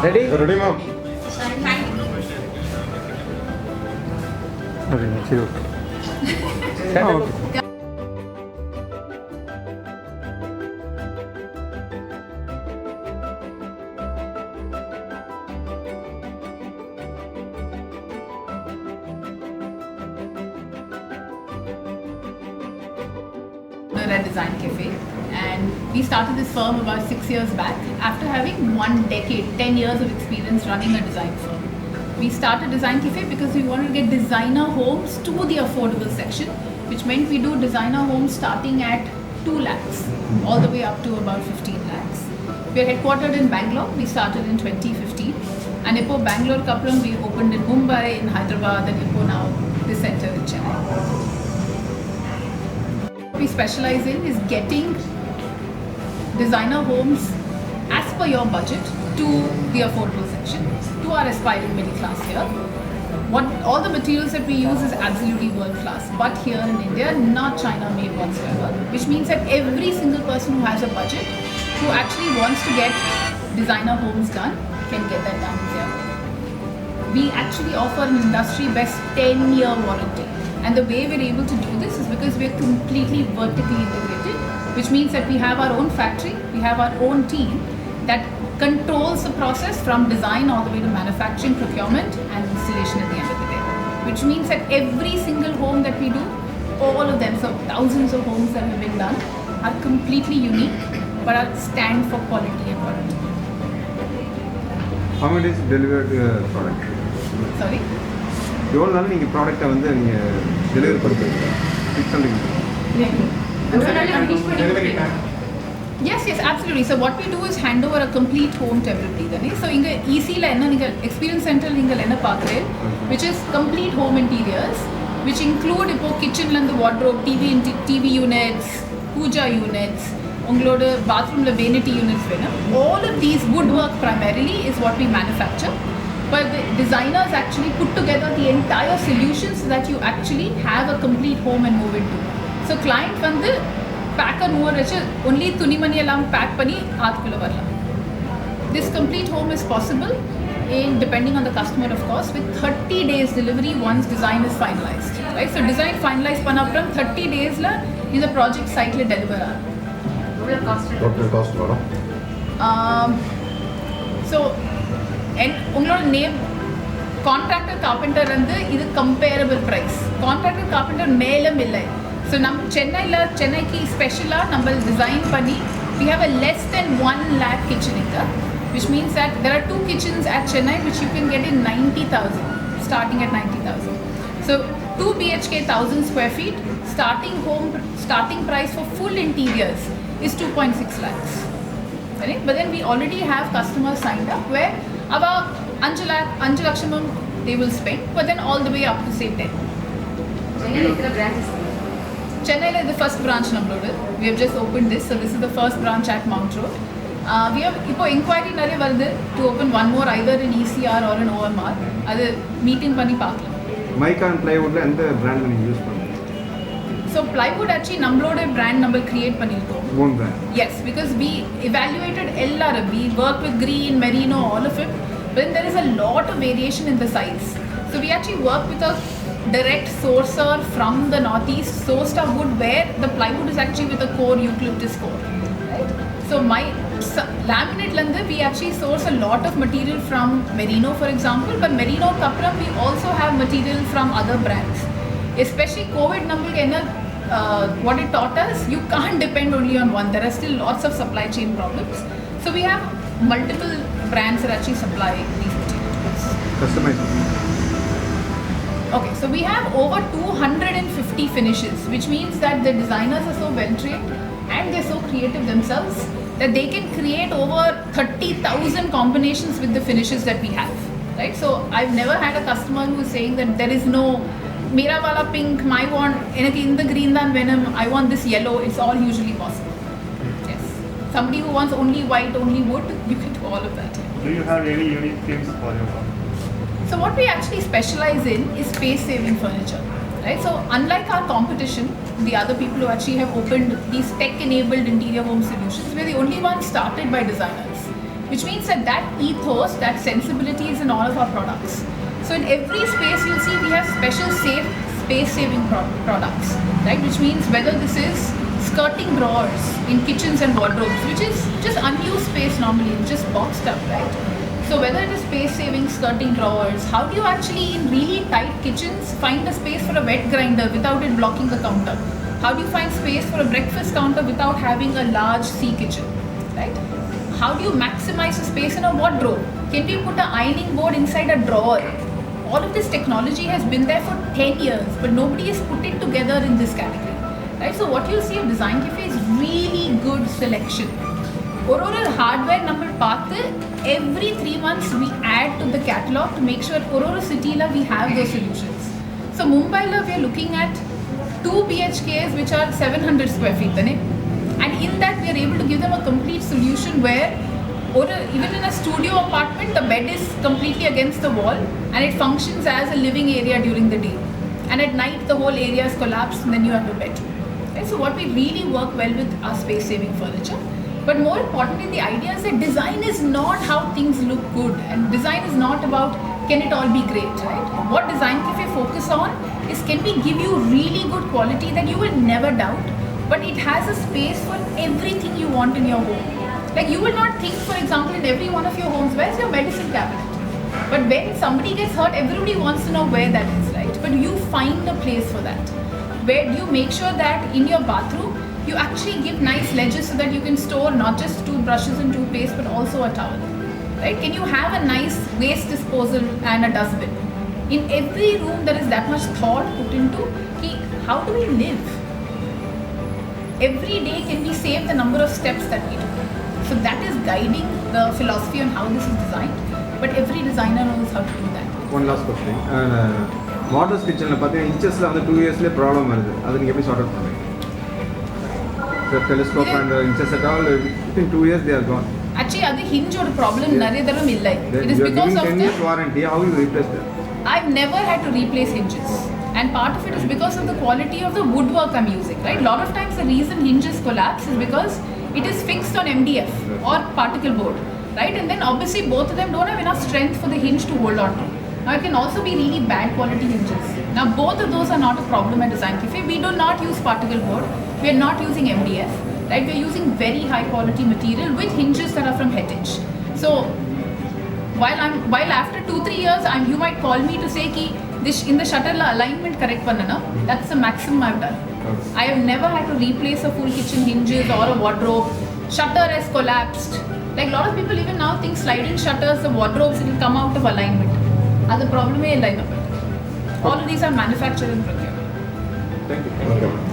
Ready? Ready, ma'am? Okay. At Design Cafe, and we started this firm about 6 years back after having 1 decade, 10 years of experience running a design firm. We started Design Cafe because we wanted to get designer homes to the affordable section, which meant we do designer homes starting at 2 lakhs all the way up to about 15 lakhs. We are headquartered in Bangalore. We started in 2015, and Ipo Bangalore Kaplan we opened in Mumbai, in Hyderabad, and Ipo now this center in Chennai. We specialize in is getting designer homes as per your budget to the affordable section, to our aspiring middle class here. All the materials that we use is absolutely world class, but here in India, not China made whatsoever, which means that every single person who has a budget, who actually wants to get designer homes done, can get that done here. We actually offer an industry best 10-year warranty. And the way we're able to do this is because we're completely vertically integrated, which means that we have our own factory, we have our own team that controls the process from design all the way to manufacturing, procurement and installation at the end of the day. Which means that every single home that we do, all of them, so thousands of homes that have been done, are completely unique but are stand for quality and quality. How many days delivered product? Sorry? எவ்வளோ நாள் நீங்கள் ப்ராடக்டை வந்து நீங்கள் delivery பண்ணுறீங்க fix பண்ணுறீங்க? Yes, absolutely. So what we do is hand over a complete home to everybody. So inga easy la enna ninga experience center ninga enna paakren, which is complete home interiors, which include ipo kitchen la and wardrobe, TV units, puja units, ungaloda bathroom la vanity units venum. All of these woodwork primarily is what we manufacture. But the designers actually put together the entire solution so that you actually have a complete home and move into. So client வந்து pack and move வச்சு only துணிமணி எல்லாம் pack பண்ணி ஆத்துக்குள்ள வரலாம். This complete home is possible depending on the customer of course with 30 days delivery once design is finalized. Right? So design finalized பண்ண அப்புறம் 30 daysல இந்த project siteல deliver ஆகும். Total cost வரும். So உங்களோட நேம் கான்ட்ராக்டர் கார்பெண்டர் வந்து இது கம்பேரபிள் ப்ரைஸ். கான்ட்ராக்டர் கார்பெண்டர் மேலும் இல்லை. ஸோ நம்ம சென்னைக்கு ஸ்பெஷலாக நம்ம டிசைன் பண்ணி we have a less than 1 lakh kitchen here, which means that there are 2 kitchens at Chennai which you can get in 90,000, starting at 90,000. So 2 BHK 1,000 square feet, starting price for full interiors is 2.6 lakhs. Right? But then we already have customers signed up where about 5 lakhs they will spend, but then all the way up to say 10. Chennai is the first branch nammalodu. We have just opened this, so this is the first branch at Mount Road. We have ipo inquiry nare varudhu to open one more either in ECR or in OMR. Adu meeting பண்ணி பார்க்கலாம். மைக்கா and ப்ளைவுட்ல எந்த brand நீங்க use பண்றீங்க? So plywood actually nammaloda brand number create பண்ணிருக்கோம். Own brand. Yes, because we evaluated LRM. We worked with green, merino, all of it. But then there is a lot of variation in the size. So we actually work with a direct sourcer from the northeast, sourced our wood where the plywood is actually with a core eucalyptus core. Right? So my laminate landa we actually source a lot of material from merino for example, but merino kapram we also have material from other brands. Especially COVID number what it taught us, you can't depend only on one. There are still lots of supply chain problems. So we have multiple brands that actually supply these materials. Customized. Okay, so we have over 250 finishes, which means that the designers are so well trained and they're so creative themselves that they can create over 30,000 combinations with the finishes that we have. Right? So I've never had a customer who is saying that there is no Mera wala pink, my want anything in the green than venom, I want this yellow, it's all usually possible. Yes. Somebody who wants only white, only wood, you can do all of that. Do you have any unique themes for your home? So what we actually specialize in is space saving furniture. Right? So unlike our competition, the other people who actually have opened these tech-enabled interior home solutions. We're the only ones started by designers, which means that ethos, that sensibility is in all of our products. So in every space you'll see we have special space-saving products, right? Which means whether this is skirting drawers in kitchens and wardrobes, which is just unused space normally, it's just boxed up, right? So whether it is space-saving skirting drawers, how do you actually in really tight kitchens find a space for a wet grinder without it blocking the counter? How do you find space for a breakfast counter without having a large sea kitchen, right? How do you maximize the space in a wardrobe? Can we put an ironing board inside a drawer? All of this technology has been there for 10 years, but nobody has put it together in this category, right? So what you'll see of Design Cafe is really good selection. Orora hardware number paathu, every 3 months we add to the catalog to make sure Orora city la we have those solutions. So Mumbai la we are looking at 2 BHKs which are 700 square feet, and in that we are able to give them a complete solution where even in a studio apartment the bed is completely against the wall and it functions as a living area during the day, and at night the whole area is collapsed and then you have a bed. Right? So what we really work well with our space saving furniture. But more importantly, the idea is that design is not how things look good, and design is not about can it all be great, right? What Design Cafe focus on is can we give you really good quality that you will never doubt, but it has a space for everything you want in your home. Like you will not think, for example, in every one of your homes, where's your medicine cabinet? But when somebody gets hurt, everybody wants to know where that is, right? But you find a place for that. Where do you make sure that in your bathroom, you actually give nice ledges so that you can store not just toothbrushes and toothpaste but also a towel, right? Can you have a nice waste disposal and a dustbin? In every room there is that much thought put into how do we live? Every day can we save the number of steps that we do? So that is guiding the philosophy on how this is designed, but every designer knows how to do that. One last question. Models kitchen la pathina inches la 2 years le problem varudhu. Adu neenga eppadi sort out pannunga? The telescope and inches at all, within 2 years they are gone. Actually, that's hinge or problem. It is you are because giving of 10 years warranty. How you replace that? I've never had to replace hinges, and part of it is because of the quality of the woodwork I'm using. Right, a lot of times the reason hinges collapse is because it is fixed on MDF or particle board. Right, and then obviously both of them don't have enough strength for the hinge to hold on to. Now it can also be really bad quality hinges. Now both of those are not a problem at Design Cafe. We do not use particle board. We are not using MDF. Right? We are using very high quality material with hinges that are from Heritage. So while after 2-3 years you might call me to say ki this in the shutter la alignment correct pannana, that's the maximum I've done. Okay. I have never had to replace a full kitchen hinges or a wardrobe. Shutter has collapsed. Like a lot of people even now think sliding shutters, the wardrobes, it will come out of alignment. That's the problem. All of these are manufactured and procured. Thank you.